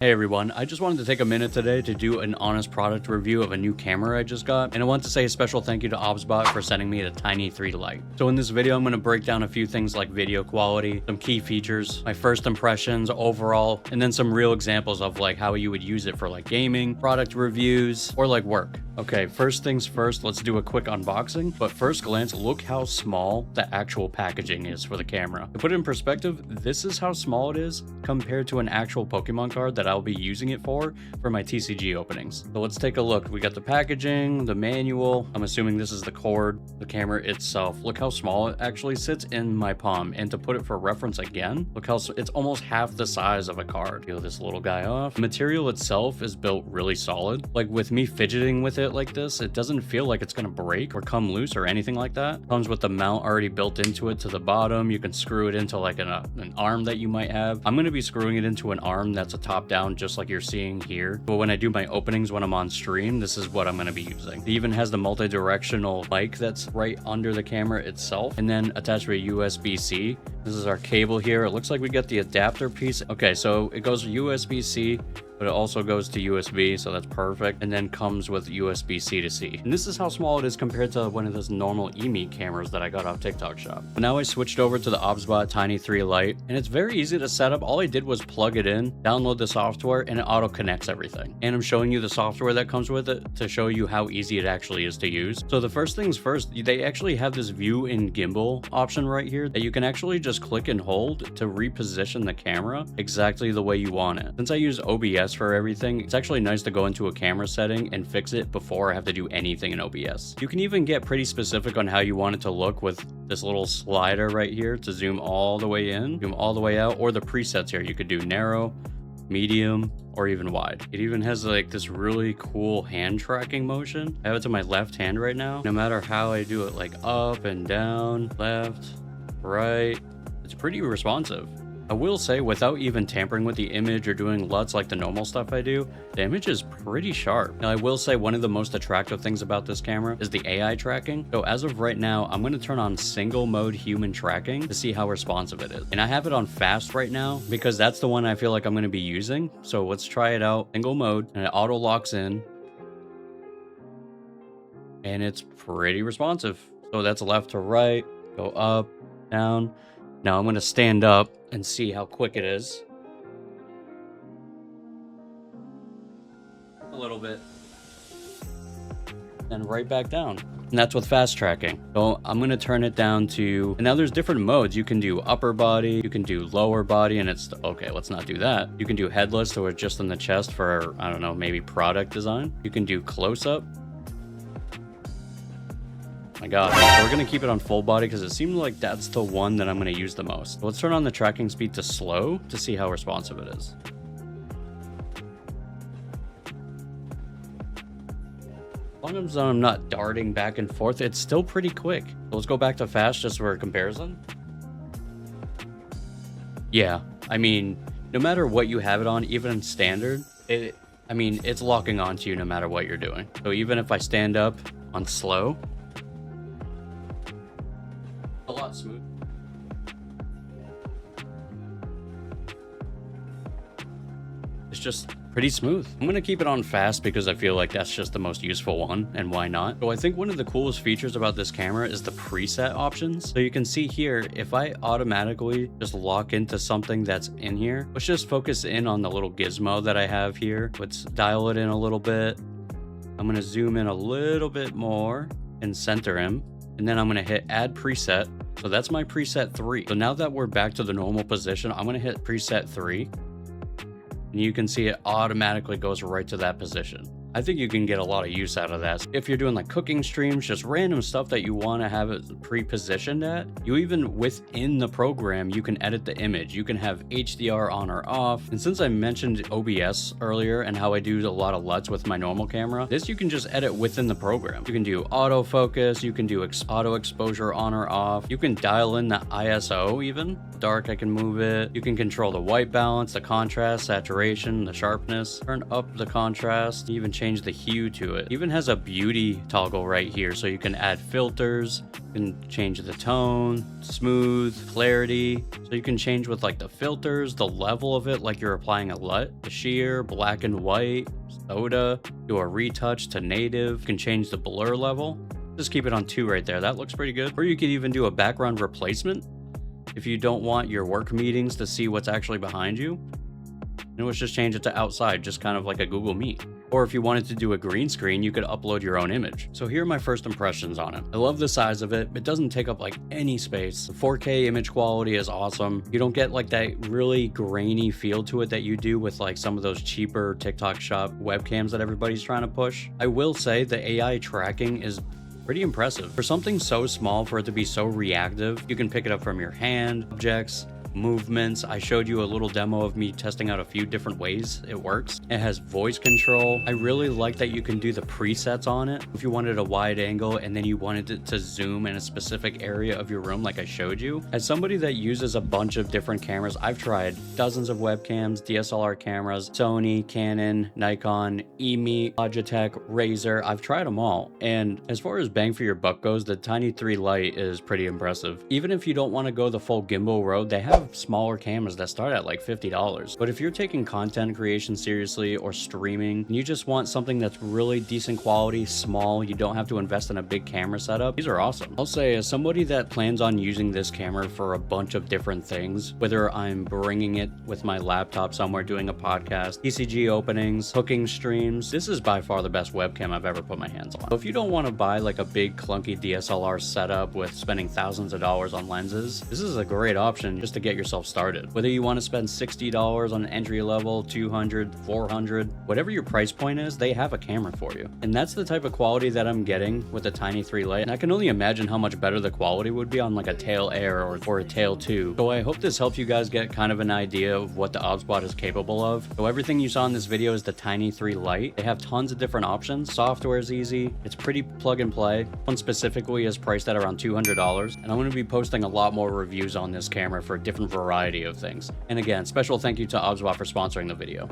Hey everyone, I just wanted to take a minute today to do an honest product review of a new camera I just got, and I want to say a special thank you to OBSBOT for sending me the Tiny 3 Lite. So in this video, I'm going to break down a few things like video quality, some key features, my first impressions overall, and then some real examples of like how you would use it for like gaming, product reviews, or like work. Okay, first things first, let's do a quick unboxing. But first glance, look how small the actual packaging is for the camera. To put it in perspective, this is how small it is compared to an actual Pokemon card that I'll be using it for my TCG openings. So let's take a look. We got the packaging, the manual. I'm assuming this is the cord, the camera itself. Look how small it actually sits in my palm. And to put it for reference again, look how it's almost half the size of a card. Peel this little guy off. The material itself is built really solid. Like with me fidgeting with it like this, it doesn't feel like it's gonna break or come loose or anything like that. Comes with the mount already built into it to the bottom. You can screw it into like an arm that you might have. I'm gonna be screwing it into an arm that's a top down, just like you're seeing here. But when I do my openings when I'm on stream, this is what I'm gonna be using. It even has the multi-directional mic that's right under the camera itself, and then attached to a USB-C. This is our cable here. It looks like we got the adapter piece. Okay, so it goes USB-C, but it also goes to USB, so that's perfect, and then comes with USB-C to C. And this is how small it is compared to one of those normal eMeet cameras that I got off TikTok shop. But now I switched over to the OBSBOT Tiny 3 Lite, and it's very easy to set up. All I did was plug it in, download the software, and it auto connects everything. And I'm showing you the software that comes with it to show you how easy it actually is to use. So the first things first, they actually have this view in gimbal option right here that you can actually just click and hold to reposition the camera exactly the way you want it. Since I use OBS for everything, it's actually nice to go into a camera setting and fix it before I have to do anything in OBS. You can even get pretty specific on how you want it to look with this little slider right here to zoom all the way in, zoom all the way out, or the presets here. You could do narrow, medium, or even wide. It even has like this really cool hand tracking motion. I have it to my left hand right now. No matter how I do it, like up and down, left, right, it's pretty responsive. I will say, without even tampering with the image or doing LUTs like the normal stuff I do, the image is pretty sharp. Now, I will say one of the most attractive things about this camera is the AI tracking. So as of right now, I'm going to turn on single mode human tracking to see how responsive it is. And I have it on fast right now because that's the one I feel like I'm going to be using. So let's try it out. Single mode, and it auto locks in. And it's pretty responsive. So that's left to right, go up, down. Now I'm going to stand up and see how quick it is. A little bit. And right back down. And that's with fast tracking. So I'm going to turn it down to, and now there's different modes. You can do upper body, you can do lower body, and it's, okay, let's not do that. You can do headless, or just in the chest for, I don't know, maybe product design. You can do close up. My god, so we're gonna keep it on full body because it seems like that's the one that I'm gonna use the most. So let's turn on the tracking speed to slow to see how responsive it is. As long as I'm not darting back and forth, it's still pretty quick. So let's go back to fast just for a comparison. Yeah, I mean, no matter what you have it on, even standard, it's locking onto you no matter what you're doing. So even if I stand up on slow, a lot smooth. It's just pretty smooth. I'm gonna keep it on fast because I feel like that's just the most useful one, and why not? So I think one of the coolest features about this camera is the preset options. So you can see here, if I automatically just lock into something that's in here, let's just focus in on the little gizmo that I have here. Let's dial it in a little bit. I'm gonna zoom in a little bit more and center him. And then I'm gonna hit add preset. So that's my preset 3. So now that we're back to the normal position, I'm gonna hit preset 3. And you can see it automatically goes right to that position. I think you can get a lot of use out of that. If you're doing like cooking streams, just random stuff that you want to have it pre-positioned at, you even within the program, you can edit the image. You can have HDR on or off. And since I mentioned OBS earlier and how I do a lot of LUTs with my normal camera, this you can just edit within the program. You can do autofocus, you can do auto exposure on or off. You can dial in the ISO even. Dark, I can move it. You can control the white balance, the contrast, saturation, the sharpness, turn up the contrast, even change the hue to it. It even has a beauty toggle right here, so you can add filters, you can change the tone, smooth, clarity. So you can change with like the filters, the level of it, like you're applying a LUT, the sheer, black and white, soda, do a retouch to native. You can change the blur level. Just keep it on 2 right there. That looks pretty good. Or you could even do a background replacement if you don't want your work meetings to see what's actually behind you. And let's just change it to outside, just kind of like a Google Meet. Or if you wanted to do a green screen, you could upload your own image. So here are my first impressions on it. I love the size of it. It doesn't take up like any space. The 4K image quality is awesome. You don't get like that really grainy feel to it that you do with like some of those cheaper TikTok shop webcams that everybody's trying to push. I will say the AI tracking is pretty impressive. For something so small, for it to be so reactive, you can pick it up from your hand, objects, movements. I showed you a little demo of me testing out a few different ways it works. It has voice control. I really like that you can do the presets on it. If you wanted a wide angle and then you wanted it to zoom in a specific area of your room like I showed you. As somebody that uses a bunch of different cameras, I've tried dozens of webcams, DSLR cameras, Sony, Canon, Nikon, Emi, Logitech, Razer. I've tried them all. And as far as bang for your buck goes, the Tiny 3 Lite is pretty impressive. Even if you don't want to go the full gimbal road, they have smaller cameras that start at like $50. But if you're taking content creation seriously or streaming, and you just want something that's really decent quality, small, you don't have to invest in a big camera setup, these are awesome. I'll say, as somebody that plans on using this camera for a bunch of different things, whether I'm bringing it with my laptop somewhere doing a podcast, PCG openings, hooking streams, this is by far the best webcam I've ever put my hands on. So if you don't want to buy like a big clunky DSLR setup with spending thousands of dollars on lenses, this is a great option just to get yourself started. Whether you want to spend $60 on an entry level, $200, $400, whatever your price point is, they have a camera for you. And that's the type of quality that I'm getting with the Tiny 3 Lite. And I can only imagine how much better the quality would be on like a Tail Air or a Tail 2. So I hope this helps you guys get kind of an idea of what the OBSBOT is capable of. So everything you saw in this video is the Tiny 3 Lite. They have tons of different options. Software is easy. It's pretty plug and play. One specifically is priced at around $200. And I'm going to be posting a lot more reviews on this camera for a different variety of things. And again, special thank you to OBSBOT for sponsoring the video.